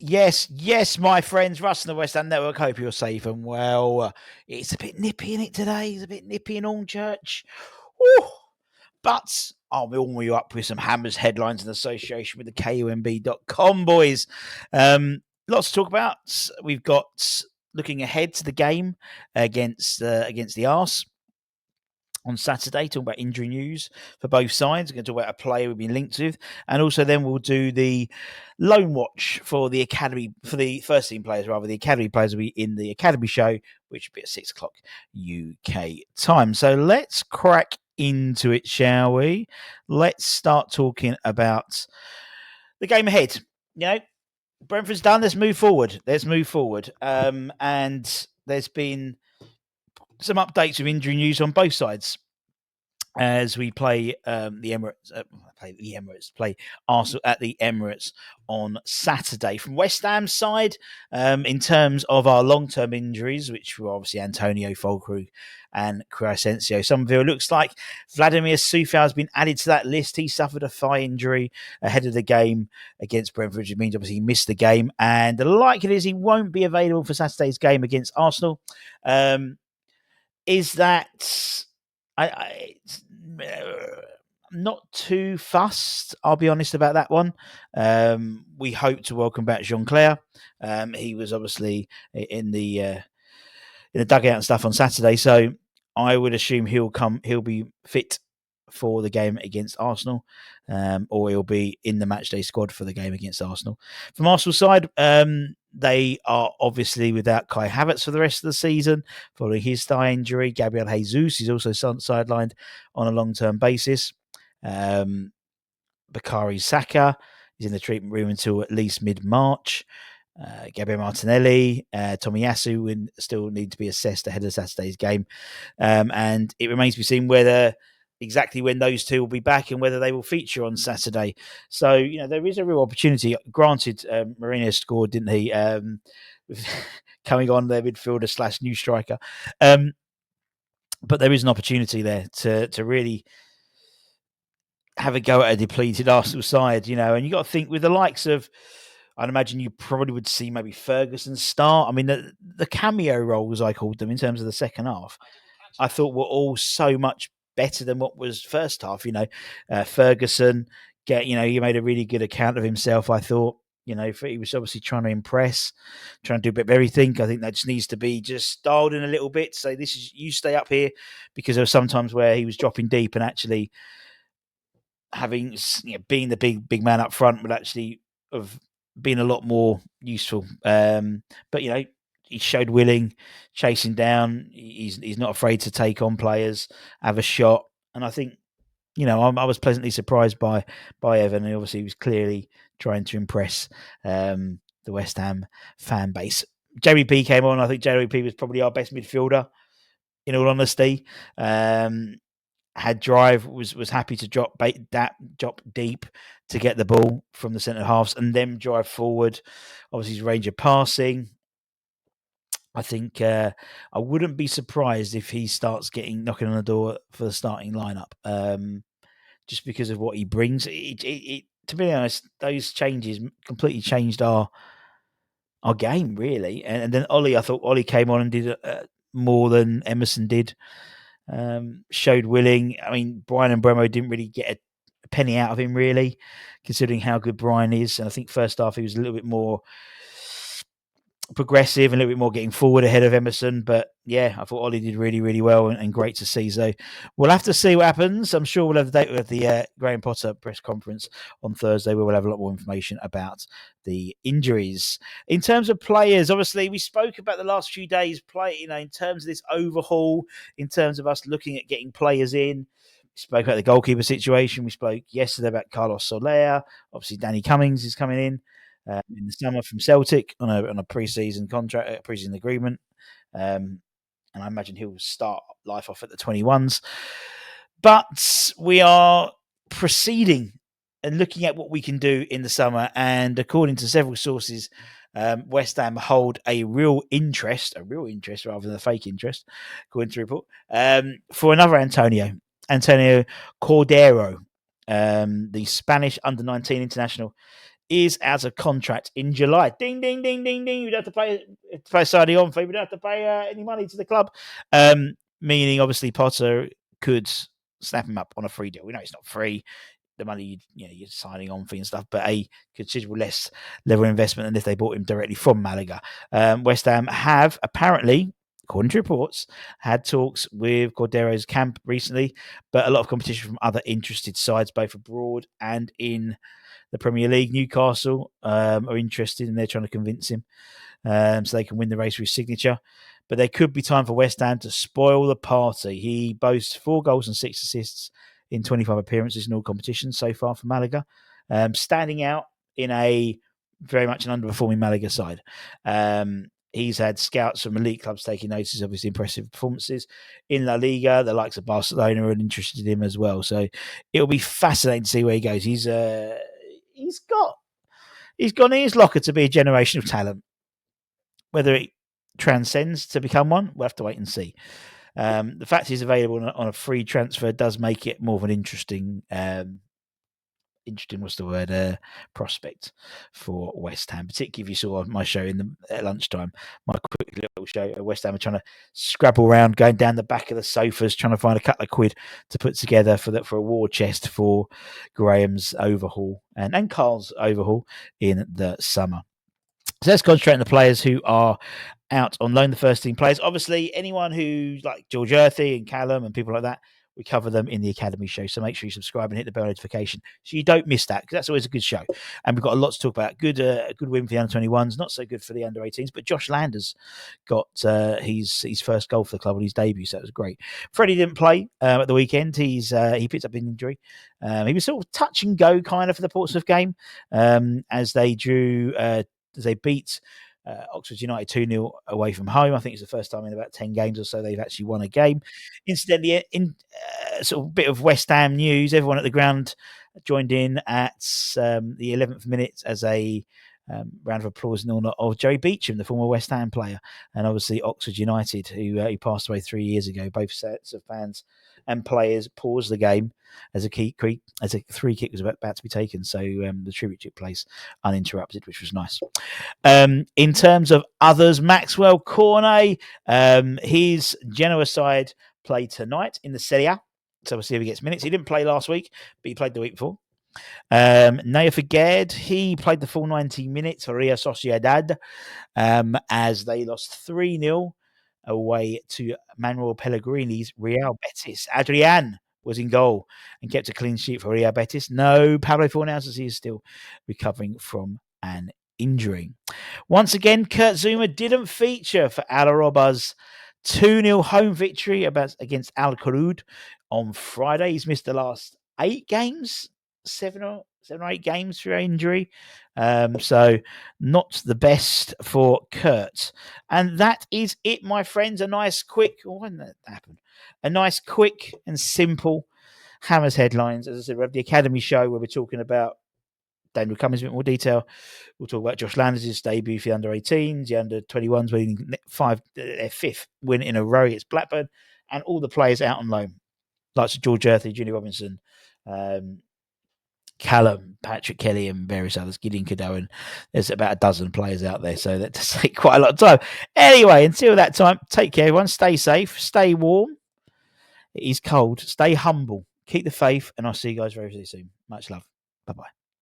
Yes, my friends, Russ and the West Ham Network. Hope you're safe and well. It's a bit nippy in it today. It's a bit nippy in Hornchurch. Woo! But I'll warm you up with some Hammers headlines in association with the KUMB.com, boys. Lots to talk about. We've got looking ahead to the game against the Arse on Saturday, talking about injury news for both sides. We're going to talk about a player we've been linked with, and also then we'll do the loan watch for the academy, for the first team players. Rather, the academy players will be in the academy show, which will be at 6:00 UK time. So let's crack into it, shall we? Let's start talking about the game ahead. You know, Brentford's done. Let's move forward. And there's been some updates of injury news on both sides as we play the Emirates. Play Arsenal at the Emirates on Saturday. From West Ham's side, in terms of our long-term injuries, which were obviously Antonio, Fulkrug and Crescencio, some of it looks like Vladimir Sufal has been added to that list. He suffered a thigh injury ahead of the game against Brentford, which means obviously he missed the game, and the likelihood is he won't be available for Saturday's game against Arsenal. Is that not too fussed, I'll be honest about that one. We hope to welcome back Jean-Claire. He was obviously in the dugout and stuff on Saturday, so I would assume he'll be fit for the game against Arsenal, or he'll be in the matchday squad for the game against Arsenal. From Arsenal side, they are obviously without Kai Havertz for the rest of the season following his thigh injury. Gabriel Jesus is also sidelined on a long-term basis. Bakary Saka is in the treatment room until at least mid-March. Gabriel Martinelli, Tomiyasu will still need to be assessed ahead of Saturday's game. And it remains to be seen whether exactly when those two will be back and whether they will feature on Saturday. So, there is a real opportunity. Granted, Mourinho scored, didn't he? Coming on their midfielder / new striker. But there is an opportunity there to really have a go at a depleted Arsenal side, and you got to think with the likes of, I'd imagine you probably would see maybe Ferguson start. I mean, the cameo roles, I called them, in terms of the second half, I thought were all so much better than what was first half. Ferguson, you made a really good account of himself, I thought. He was obviously trying to impress, trying to do a bit of everything. I think that just needs to be just dialed in a little bit. Say, this is, you stay up here, because there were some times where he was dropping deep and actually having, being the big man up front would actually have been a lot more useful. But he showed willing, chasing down. He's not afraid to take on players, have a shot, and I think I was pleasantly surprised by Evan. And obviously, he was clearly trying to impress the West Ham fan base. Jerry P came on. I think Jerry P was probably our best midfielder, in all honesty. Had drive, was happy to drop deep to get the ball from the centre halves and then drive forward. Obviously, his range of passing. I think I wouldn't be surprised if he starts knocking on the door for the starting lineup, just because of what he brings. To be honest, those changes completely changed our game, really. And then Ollie, I thought Ollie came on and did more than Emerson did. Showed willing. I mean, Brian Mbeumo didn't really get a penny out of him, really, considering how good Brian is. And I think first half he was a little bit more progressive and a little bit more getting forward ahead of Emerson. But yeah, I thought Ollie did really, really well and great to see. So we'll have to see what happens. I'm sure we'll have a date with the Graham Potter press conference on Thursday, where we'll have a lot more information about the injuries. In terms of players, obviously we spoke about the last few days in terms of this overhaul, in terms of us looking at getting players in. We spoke about the goalkeeper situation. We spoke yesterday about Carlos Soler. Obviously, Danny Cummings is coming in the summer from Celtic on a pre-season contract, pre-season agreement, and I imagine he'll start life off at the 21s. But we are proceeding and looking at what we can do in the summer, and according to several sources, West Ham hold a real interest rather than a fake interest, according to the report, for another Antonio Cordero, the Spanish under-19 international, is out of contract in July. Ding, ding, ding, ding, ding. You don't have to pay signing on fee. We don't have to pay any money to the club. Meaning, obviously, Potter could snap him up on a free deal. We know it's not free. The money, you're signing on fee and stuff, but a considerable less level of investment than if they bought him directly from Malaga. West Ham have apparently, according to reports, had talks with Cordero's camp recently, but a lot of competition from other interested sides, both abroad and in the Premier League. Newcastle are interested, and they're trying to convince him so they can win the race with his signature. But there could be time for West Ham to spoil the party. He boasts 4 goals and 6 assists in 25 appearances in all competitions so far for Malaga, standing out in a very much an underperforming Malaga side. He's had scouts from elite clubs taking notice of his impressive performances in La Liga. The likes of Barcelona are interested in him as well. So it'll be fascinating to see where he goes. He's got in his locker to be a generation of talent. Whether it transcends to become one, we'll have to wait and see. The fact he's available on a free transfer does make it more of an interesting prospect for West Ham, particularly if you saw my show at lunchtime, my quick little show. West Ham are trying to scrabble around, going down the back of the sofas, trying to find a couple of quid to put together for a war chest for Graham's overhaul and Carl's overhaul in the summer. So let's concentrate on the players who are out on loan, the first team players. Obviously, anyone who's like George Earthy and Callum and people like that, we cover them in the Academy show. So make sure you subscribe and hit the bell notification so you don't miss that, because that's always a good show. And we've got a lot to talk about. Good win for the under-21s, not so good for the under-18s, but Josh Landers got his first goal for the club on his debut, so that was great. Freddie didn't play at the weekend. He picked up an injury. He was sort of touch and go kind of for the Portsmouth game as they beat Oxford United 2-0 away from home. I think it's the first time in about 10 games or so they've actually won a game. Incidentally, in sort of a bit of West Ham news, everyone at the ground joined in at the 11th minute as a round of applause in honor of Joey Beecham, the former West Ham player, and obviously Oxford United, who passed away 3 years ago. Both sets of fans and players paused the game as a free kick was about to be taken. So the tribute took place uninterrupted, which was nice. In terms of others, Maxwell Cornet, his Genoa side played tonight in the Serie A. So we'll see if he gets minutes. He didn't play last week, but he played the week before. Naya Figuered, he played the full 90 minutes for Real Sociedad as they lost 3-0 away to Manuel Pellegrini's Real Betis. Adrian was in goal and kept a clean sheet for Real Betis. No Pablo Fornals, as he is still recovering from an injury. Once again, Kurt Zuma didn't feature for Alaraba's 2-0 home victory against Al Khoroud on Friday. He's missed the last 8 games, 7 or 8 games through injury. So not the best for Kurt. And that is it, my friends. A nice quick and simple Hammers headlines. As I said, we have the Academy show where we're talking about Daniel Cummings in a bit more detail. We'll talk about Josh Landers' debut for the under-18s, the under-21s winning their 5th win in a row against Blackburn, and all the players out on loan, like George Earthy, Junior Robinson, Callum, Patrick Kelly, and various others, Gideon Cadogan. There's about a dozen players out there, so that does take quite a lot of time. Anyway, until that time, take care, everyone. Stay safe, stay warm. It is cold. Stay humble. Keep the faith, and I'll see you guys very, very soon. Much love. Bye-bye.